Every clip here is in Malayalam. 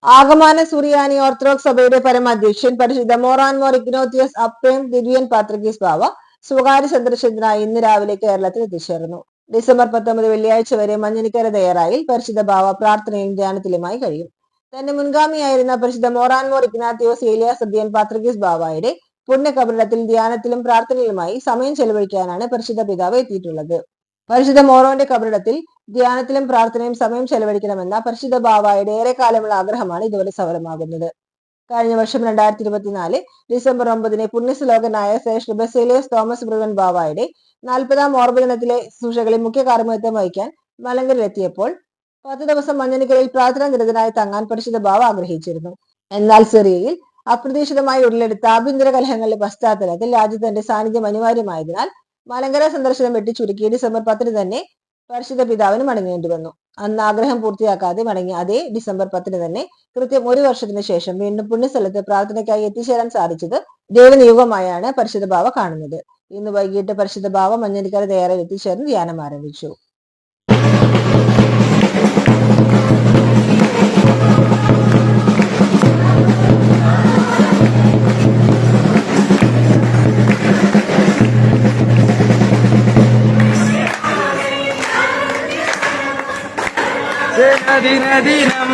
ആഗമാന സുറിയാനി ഓർത്തഡോക്സ് സഭയുടെ പരമാധ്യക്ഷൻ പരിശുദ്ധ മോറാൻമോർ ഇഗ്നോത്തിയസ് അപ്രേം ദിവ്യൻ പാത്രികീസ് ബാവ സ്വകാര്യ സന്ദർശനത്തിനായി ഇന്ന് രാവിലെ കേരളത്തിൽ എത്തിച്ചേർന്നു. ഡിസംബർ 19 വെള്ളിയാഴ്ച വരെ മഞ്ഞനിക്കര ദയറായിൽ പരിശുദ്ധ ബാവ പ്രാർത്ഥനയും ധ്യാനത്തിലുമായി കഴിയും. തന്റെ മുൻഗാമിയായിരുന്ന പരിശുദ്ധ മോറാൻമോർ ഇഗ്നാത്തിയോസ് ഏലിയാസ് ദിവ്യൻ പാത്രികീസ് ബാവയുടെ പുണ്യകബറിടത്തിൽ ധ്യാനത്തിലും പ്രാർത്ഥനയിലുമായി സമയം ചെലവഴിക്കാനാണ് പരിശുദ്ധ പിതാവ് എത്തിയിട്ടുള്ളത്. പരിശുദ്ധ മോറോന്റെ കബറിടത്തിൽ ധ്യാനത്തിലും പ്രാർത്ഥനയും സമയം ചെലവഴിക്കണമെന്ന പരിശുദ്ധ ബാവായുടെ ഏറെക്കാലമുള്ള ആഗ്രഹമാണ് ഇതുവരെ സഫലമാകുന്നത്. കഴിഞ്ഞ വർഷം 2024 ഡിസംബർ 9 പുണ്യശ്ലോകനായ ശ്രേഷ്ഠ ബസേലിയോസ് തോമസ് ബ്രുവൻ ബാവായുടെ 40ാം ഓർമ്മ ദിനത്തിലെ ശുശ്രൂഷകളിൽ മുഖ്യ കാർമ്മികത്വം വഹിക്കാൻ മലങ്കരയിലെത്തിയപ്പോൾ 10 ദിവസം മഞ്ഞനിക്കരയിൽ പ്രാർത്ഥനാ നിരതനായി തങ്ങാൻ പരിശുദ്ധ ബാവ ആഗ്രഹിച്ചിരുന്നു. എന്നാൽ സിറിയയിൽ അപ്രതീക്ഷിതമായി ഉടലെടുത്ത ആഭ്യന്തര കലഹങ്ങളുടെ പശ്ചാത്തലത്തിൽ രാജ്യത്ത് തന്റെ സാന്നിധ്യം അനിവാര്യമായതിനാൽ മലങ്കര സന്ദർശനം വെട്ടിച്ചുരുക്കി ഡിസംബർ 10 തന്നെ പരിശുദ്ധ പിതാവിന് മടങ്ങേണ്ടി വന്നു. അന്ന് ആഗ്രഹം പൂർത്തിയാക്കാതെ മടങ്ങിയ അതേ ഡിസംബർ 10 തന്നെ കൃത്യം 1 വർഷത്തിന് ശേഷം വീണ്ടും പുണ്യസ്ഥലത്ത് പ്രാർത്ഥനയ്ക്കായി എത്തിച്ചേരാൻ സാധിച്ചത് ദൈവനിയോഗമായാണ് പരിശുദ്ധ ബാവ കാണുന്നത്. ഇന്ന് വൈകിട്ട് പരിശുദ്ധ ബാവ മഞ്ഞനിക്കര ദയറയിൽ എത്തിച്ചേർന്ന് ധ്യാനം ആരംഭിച്ചു. ദിനദിനം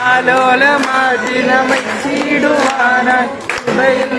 ആലോലമാതിനമച്ചിടുവാനായി ഹൃദയം